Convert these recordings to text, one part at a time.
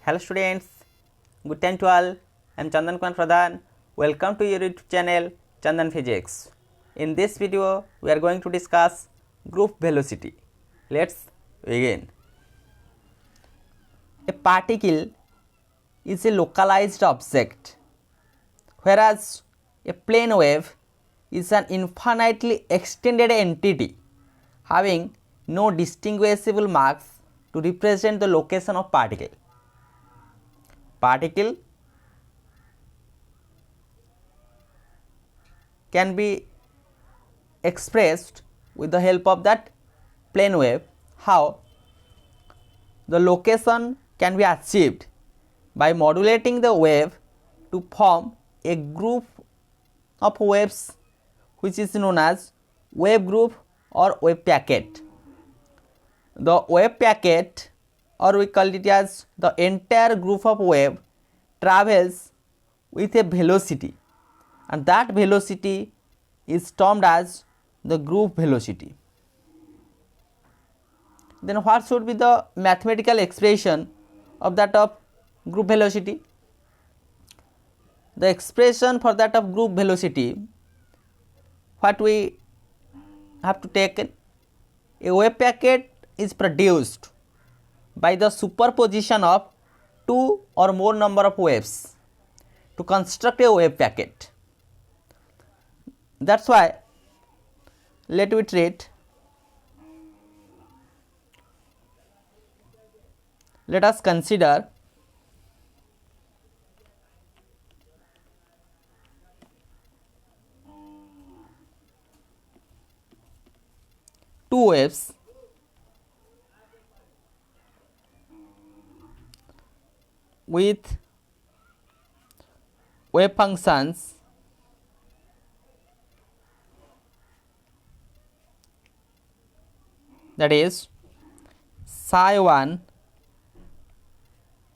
Hello students, good time to all. I am Chandan Kumar Pradhan. Welcome to your YouTube channel Chandan Physics. In this video, we are going to discuss group velocity. Let's begin. A particle is a localized object, whereas a plane wave is an infinitely extended entity having no distinguishable marks to represent the location of particle. Particle can be expressed with the help of that plane wave. How? The location can be achieved by modulating the wave to form a group of waves which is known as wave group or wave packet. The wave packet, or we call it as the entire group of wave, travels with a velocity, and that velocity is termed as the group velocity. Then what should be the mathematical expression of that of group velocity? The expression for that of group velocity, what we have to take, a wave packet is produced by the superposition of two or more number of waves to construct a wave packet. That's why let us consider two waves with wave functions that is psi 1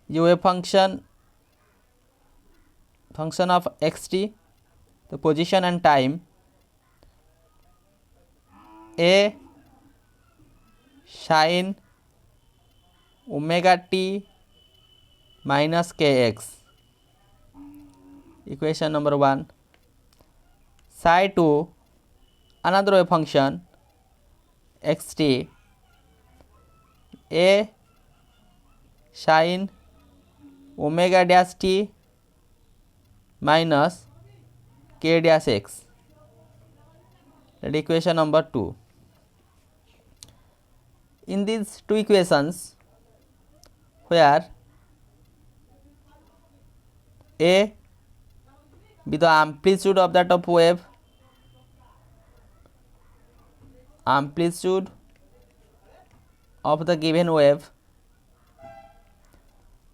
is a wave function of xt, the position and time, a sin omega t minus kx, equation number 1. Psi 2 another wave function xt, a sin omega dash t minus k dash x, that equation number 2. In these two equations, where a be the amplitude of that of wave, amplitude of the given wave,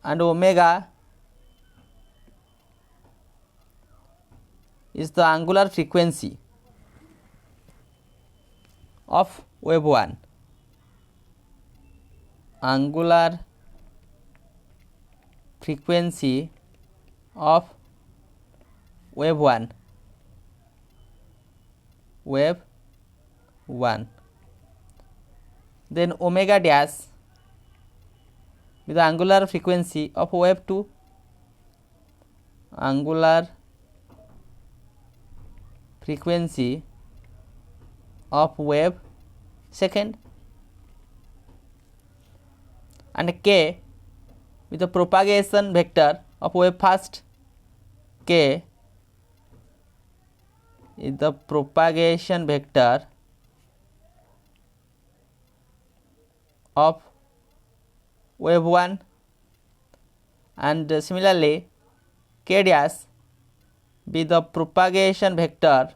and omega is the angular frequency of wave 1. Angular frequency of wave 1, wave 1. Then omega dash with the angular frequency of wave 2, angular frequency of wave second, and k with the propagation vector of wave first. K is the propagation vector of wave 1, and similarly k dash be the propagation vector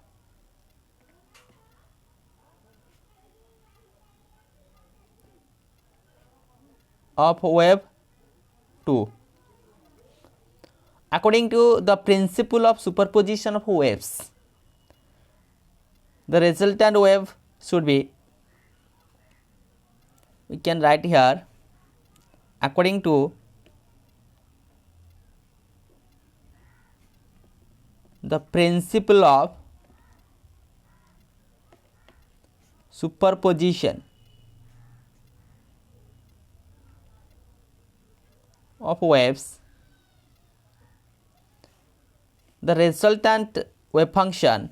of wave 2. According to the principle of superposition of waves, the resultant wave should be, we can write here, according to the principle of superposition of waves, the resultant wave function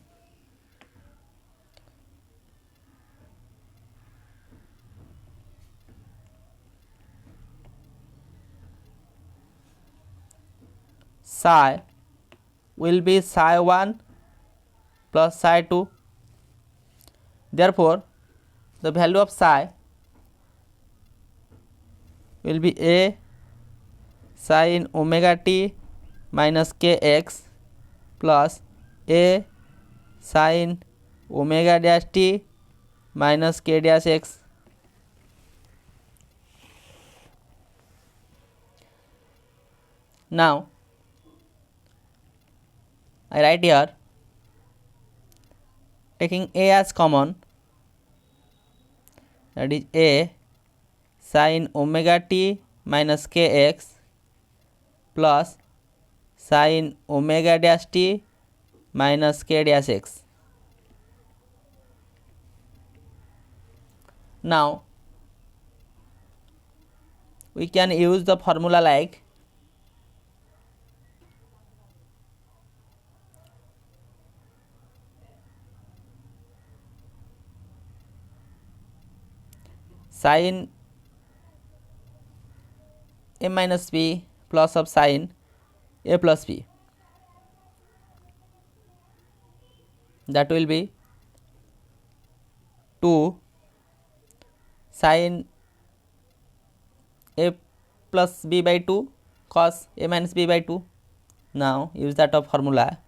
psi will be psi 1 plus psi 2. Therefore, the value of psi will be a sin omega t minus kx plus a sin omega dash t minus k dash x. Now, I write here, taking a as common, that is a sin omega t minus kx plus sin omega dash t minus k dash x. Now, we can use the formula like sin a minus b plus of sin a plus b, that will be 2 sin a plus b by 2 cos a minus b by 2. Now, use that of formula,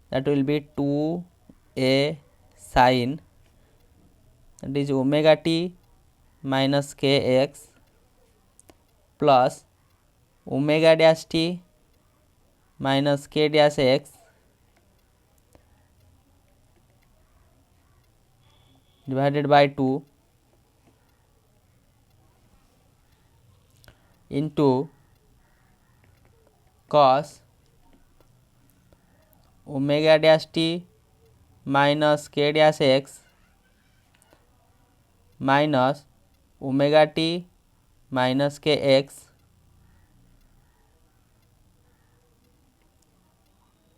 that will be 2a sin, that is omega t minus kx plus omega dash t minus k dash x divided by 2 into cos omega dash t minus k dash x minus omega t minus kx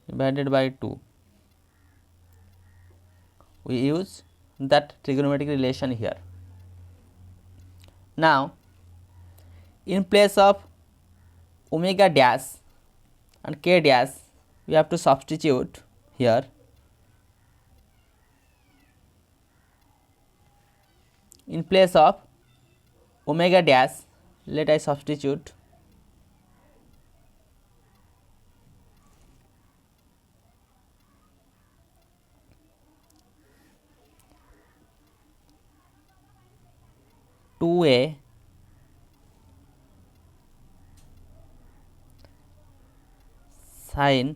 divided by 2. We use that trigonometric relation here. Now, in place of omega dash and k dash, we have to substitute here in place of omega dash, let I substitute two a sin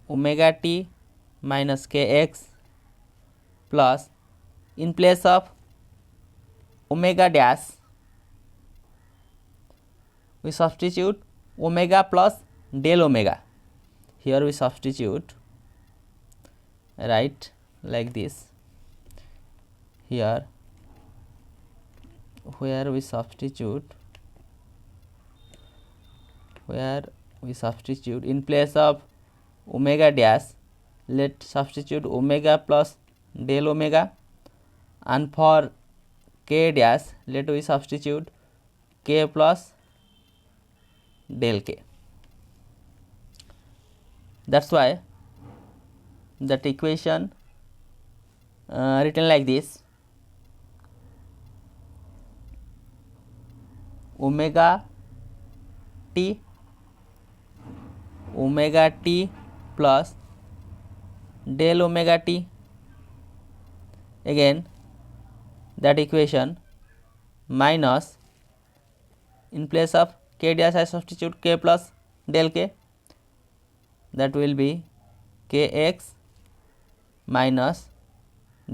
omega t minus kx plus, in place of omega dash we substitute omega plus del omega. Here we substitute, right, like this. Here where we substitute in place of omega dash, let substitute omega plus del omega, and for k dash let we substitute k plus del k. That's why that equation written like this: omega t plus del omega t. Again that equation minus, in place of k dash I substitute k plus del k, that will be kx minus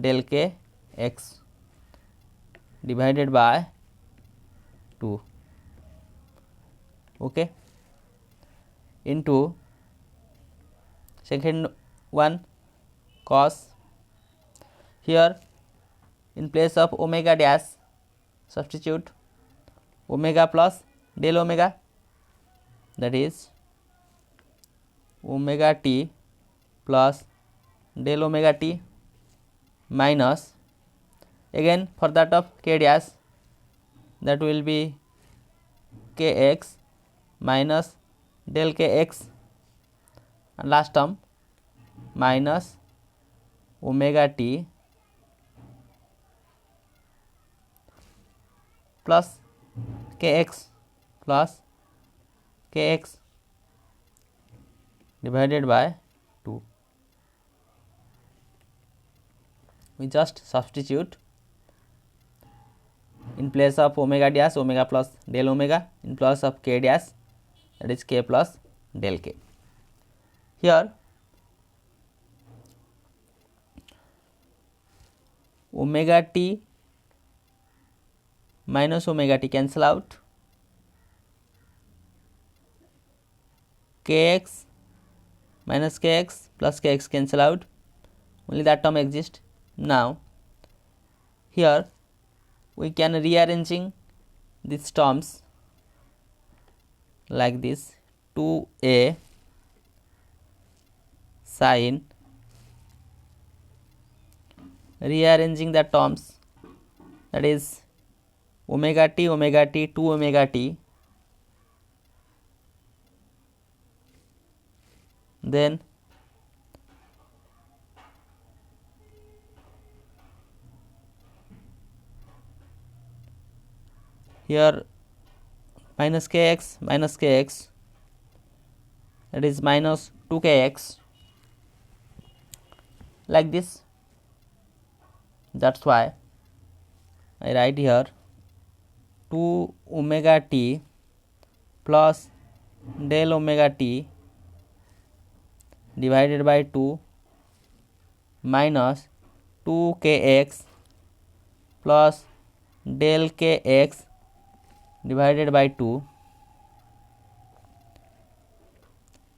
del k x divided by 2, okay, into second one cos. Here in place of omega dash substitute omega plus del omega, that is omega t plus del omega t minus, again for that of k dash, that will be kx minus del kx, and last term minus omega t plus kx divided by 2. We just substitute in place of omega dash omega plus del omega, in place of k dash, that is k plus del k. Here omega t minus omega t cancel out, kx minus kx plus kx cancel out, only that term exists. Now here we can rearranging these terms like this, 2a sin, rearranging the terms, that is omega t 2 omega t, then here minus kx, that is minus 2kx, like this. That's why I write here 2 omega t plus del omega t divided by 2 minus 2kx plus del kx divided by 2,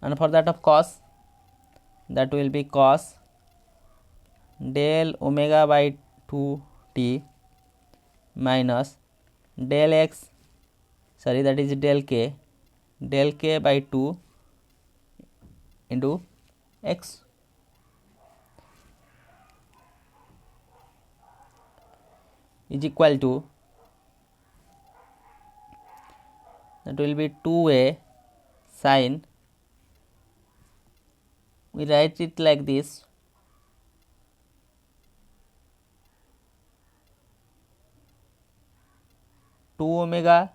and for that of cos, that will be cos del omega by 2 t minus del x, sorry, that is del k by 2 into x. Is equal to, that will be 2a sin, we write it like this, two omega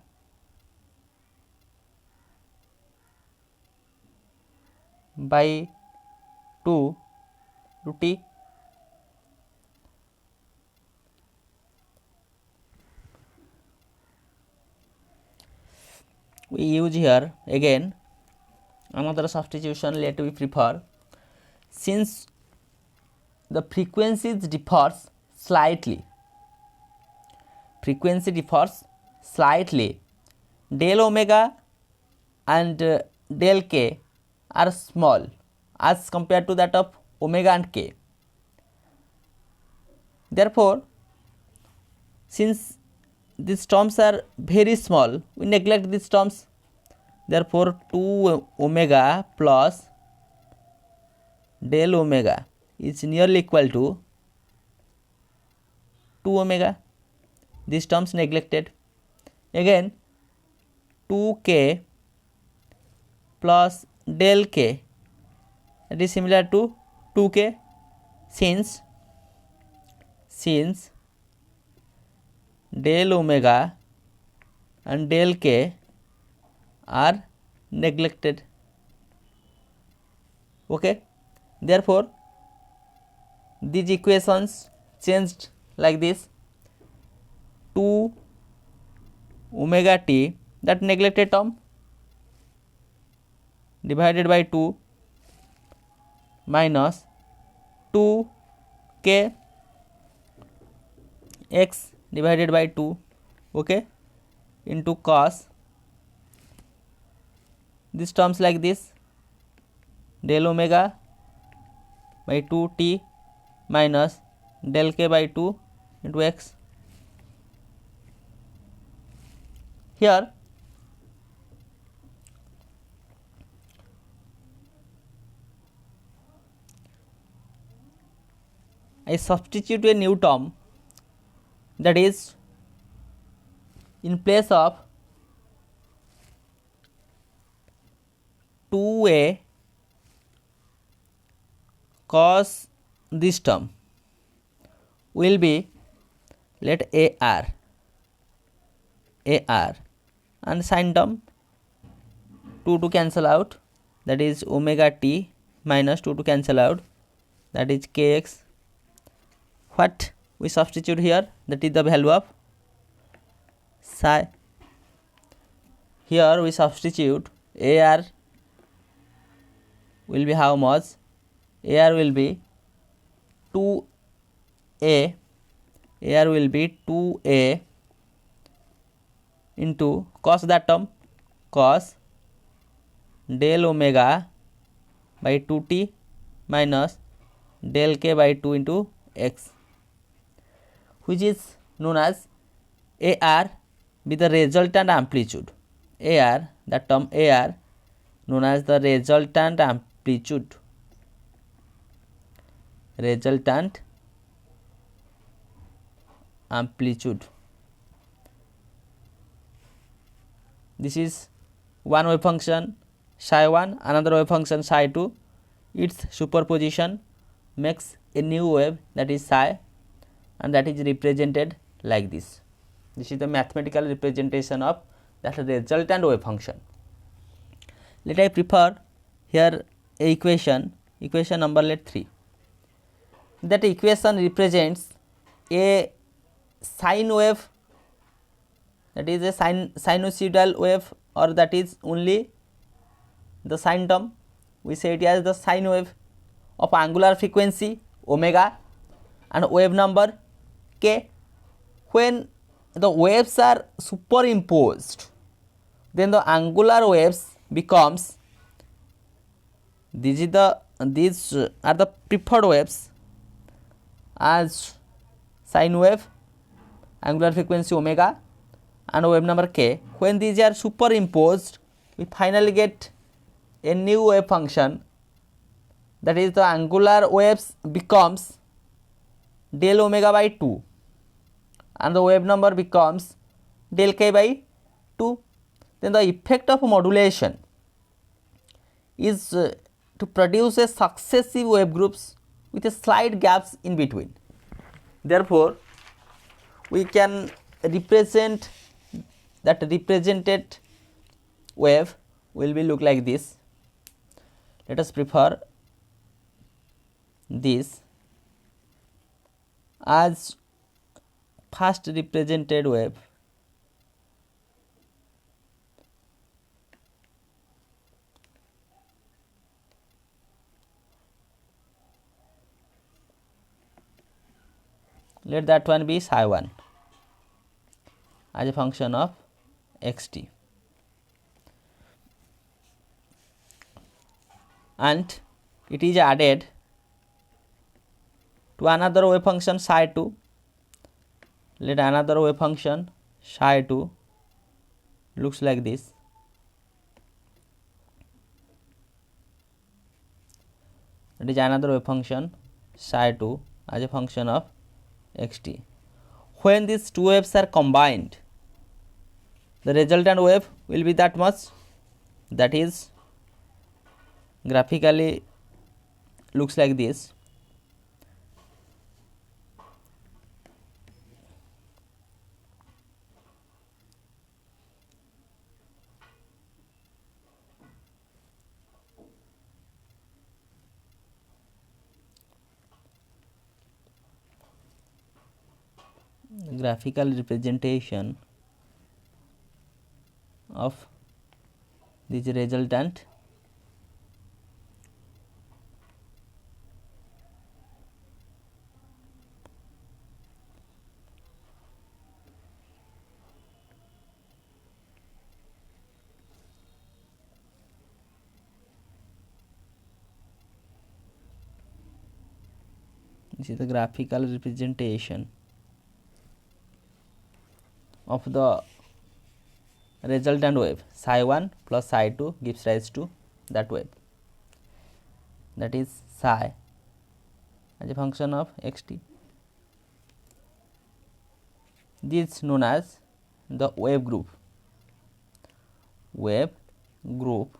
by 2 to t. We use here again another substitution, let we prefer, since the frequencies differs slightly, del omega and del k are small as compared to that of omega and k. Therefore, since these terms are very small, we neglect these terms. Therefore, 2 omega plus del omega is nearly equal to 2 omega. These terms neglected. Again 2k plus del k, that is similar to 2k, since del omega and del k are neglected. Okay, therefore these equations changed like this, 2 omega t, that neglected term, divided by 2 minus 2 k x divided by 2, okay, into cos, these terms like this, del omega by 2 t minus del k by 2 into x. Here I substitute a new term, that is, in place of 2a cos this term will be, let AR and sin term 2 to cancel out, that is omega t minus 2 to cancel out, that is kx. What we substitute here, that is the value of psi. Here we substitute AR will be how much? AR will be 2a, AR will be 2a into cos that term, cos del omega by 2t minus del k by 2 into x, which is known as AR with the resultant amplitude. AR, that term AR known as the resultant amplitude. Resultant amplitude. This is one wave function psi 1, another wave function psi 2. Its superposition makes a new wave, that is psi, and that is represented like this. This is the mathematical representation of that resultant wave function. Let I prefer here a equation number, let 3. That equation represents a sine wave, that is a sinusoidal wave, or that is only the sine term. We say it as the sine wave of angular frequency omega and wave number k. When the waves are superimposed, then the angular waves becomes, these are the preferred waves as sine wave, angular frequency omega and wave number k. When these are superimposed, we finally get a new wave function, that is the angular waves becomes del omega by 2 and the wave number becomes del k by 2. Then the effect of modulation is to produce a successive wave groups with a slight gaps in between. Therefore, we can represent that represented wave will be look like this. Let us prefer this as first represented wave. Let that one be psi 1 as a function of xt, and it is added to another wave function psi 2. Let another wave function psi 2 looks like this. It is another wave function psi 2 as a function of xt. When these two waves are combined, the resultant wave will be that much, that is graphically looks like this. Graphical representation of this resultant this is the graphical representation of the resultant wave. Psi 1 plus psi 2 gives rise to that wave, that is psi as a function of xt. This is known as the wave group. Wave group,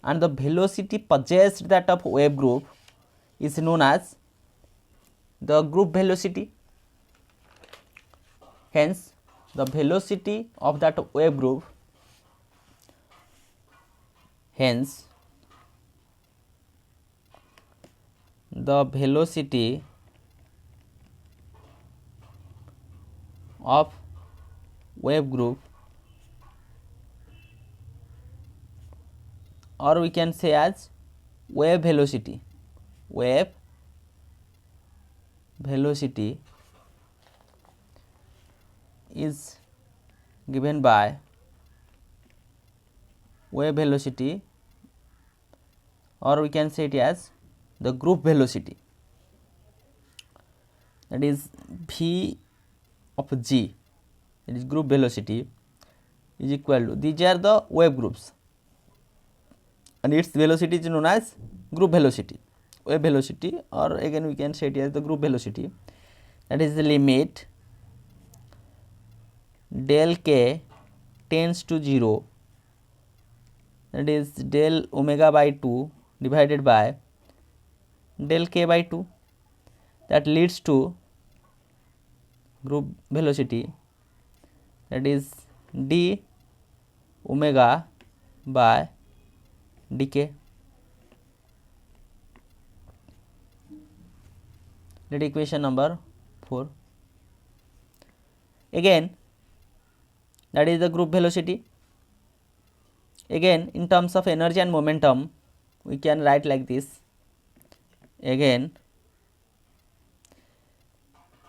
and the velocity possessed that of wave group is known as the group velocity. Hence, the velocity of that wave group, hence the velocity of wave group, or we can say as wave velocity. Wave velocity is given by wave velocity, or we can say it as the group velocity, that is V of G, it is group velocity, is equal to, these are the wave groups and its velocity is known as group velocity, wave velocity, or again we can say it as the group velocity, that is the limit del k tends to 0, that is del omega by 2 divided by del k by 2, that leads to group velocity, that is d omega by dk. That equation number 4. Again, that is the group velocity. Again, in terms of energy and momentum, we can write like this. Again,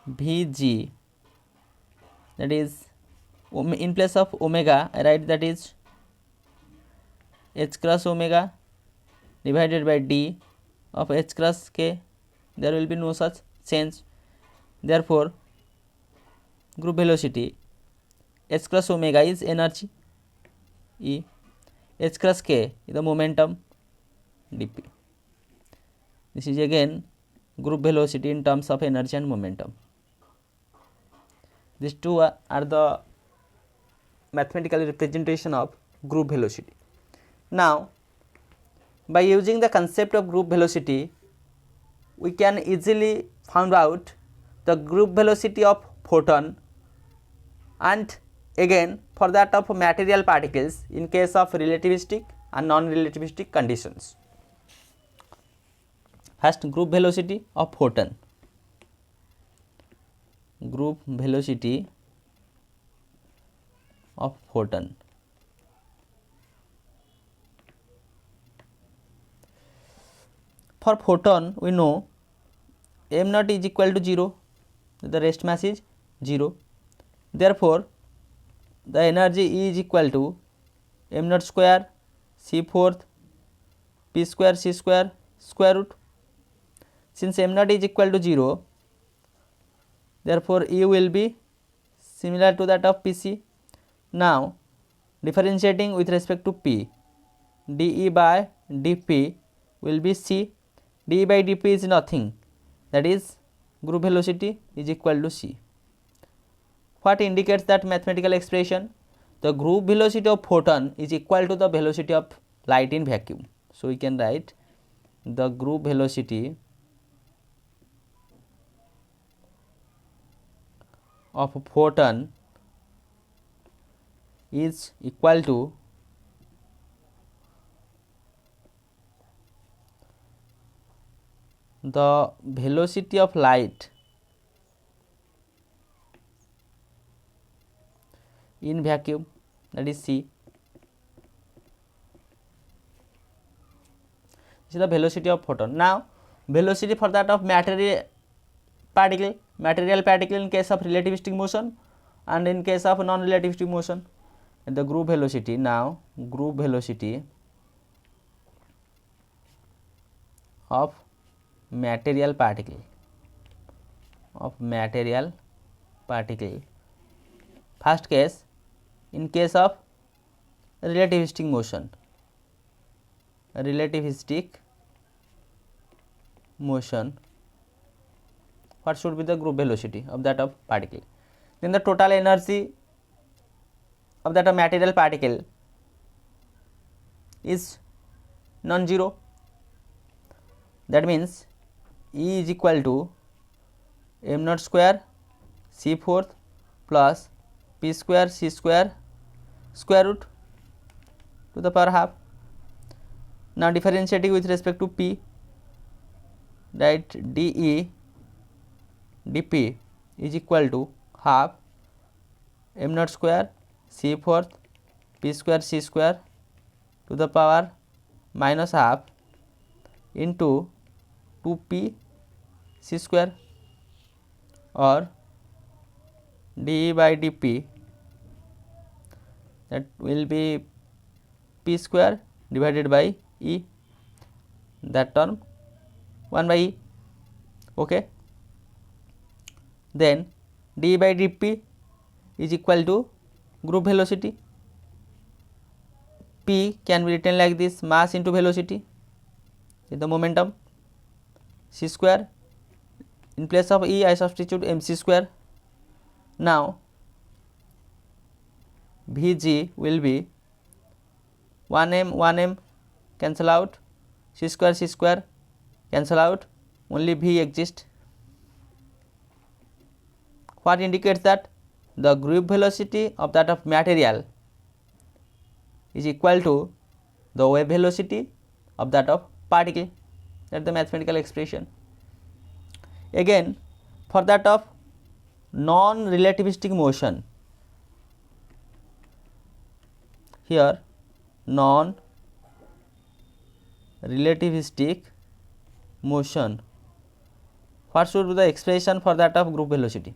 Vg, that is in place of omega I write that is h cross omega divided by d of h cross k. There will be no such change. Therefore, group velocity h cross omega is energy E, h cross k is the momentum dp. This is again group velocity in terms of energy and momentum. These two are the mathematical representation of group velocity. Now, by using the concept of group velocity, we can easily find out the group velocity of photon, and again for that of material particles in case of relativistic and non-relativistic conditions. First, group velocity of photon. Group velocity of photon. For photon, we know m naught is equal to 0, the rest mass is 0. Therefore, the energy E is equal to m naught square c fourth p square c square square root. Since m naught is equal to 0, therefore E will be similar to that of Pc. Now, differentiating with respect to P, dE by dP will be C. dE by dP is nothing, that is group velocity is equal to C. What indicates that mathematical expression? The group velocity of photon is equal to the velocity of light in vacuum. So, we can write the group velocity of a photon is equal to the velocity of light in vacuum, that is C. This is the velocity of photon. Now, velocity for that of material particle in case of relativistic motion and in case of non-relativistic motion. And the group velocity, now group velocity of material particle, first case in case of relativistic motion, what should be the group velocity of that of particle? then the total energy of that material particle is non-zero. That means E is equal to m naught square c fourth plus p square c square square root to the power half. Now differentiating with respect to p, write dE dP is equal to half m naught square c fourth p square c square to the power minus half into 2p c square, or dE by dP, that will be p square divided by E, that term 1 by E. Okay. Then dE by dP is equal to group velocity. P can be written like this: mass into velocity is the momentum, c square, in place of E I substitute mc square. Now Vg will be 1m cancel out, c square cancel out, only V exists. What indicates that the group velocity of that of material is equal to the wave velocity of that of particle. That is the mathematical expression. Again, for that of non-relativistic motion, here non-relativistic motion, what should be the expression for that of group velocity?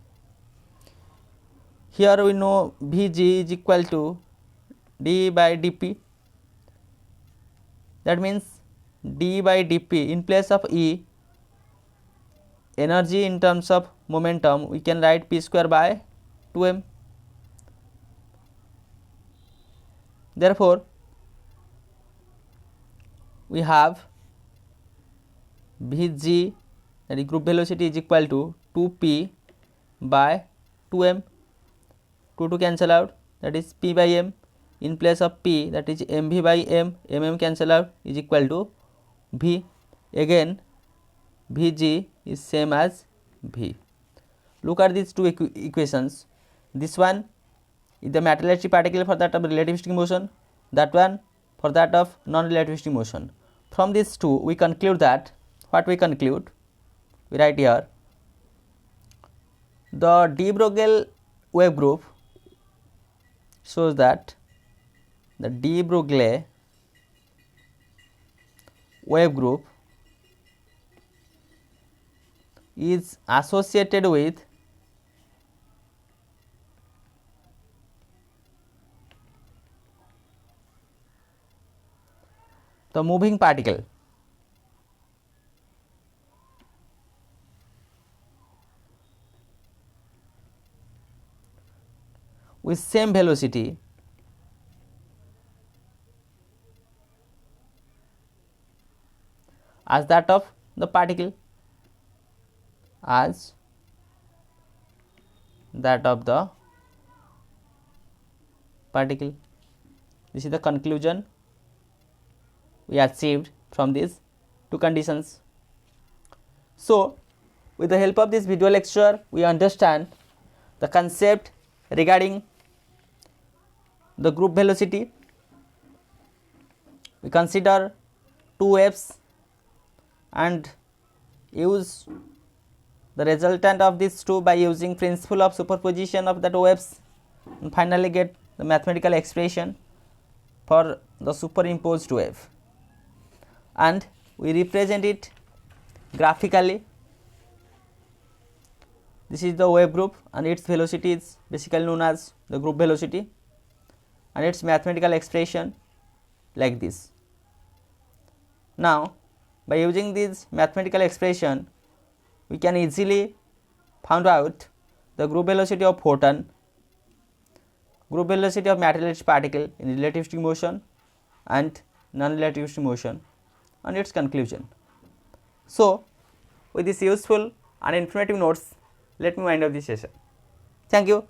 Here we know Vg is equal to dE by dP. That means dE by dP, in place of E, energy in terms of momentum, we can write p square by 2m. Therefore, we have Vg, that is group velocity, is equal to 2p by 2m. 2 to cancel out, that is p by m, in place of p, that is mv by m, cancel out, is equal to v. Again Vg is same as v. Look at these two equations. This one is the materialistic particle for that of relativistic motion, that one for that of non-relativistic motion. From these two we conclude that, what we conclude, we write here, the de Broglie wave group shows that the de Broglie wave group is associated with the moving particle. With same velocity as that of the particle, as that of the particle. This is the conclusion we achieved from these two conditions. So, with the help of this video lecture, we understand the concept regarding the group velocity. We consider two waves and use the resultant of these two by using principle of superposition of that waves, and finally get the mathematical expression for the superimposed wave, and we represent it graphically. This is the wave group and its velocity is basically known as the group velocity, and its mathematical expression like this. Now, by using this mathematical expression, we can easily find out the group velocity of photon, group velocity of materialistic particle in relativistic motion and non-relativistic motion, and its conclusion. So, with this useful and informative notes, let me wind up this session. Thank you.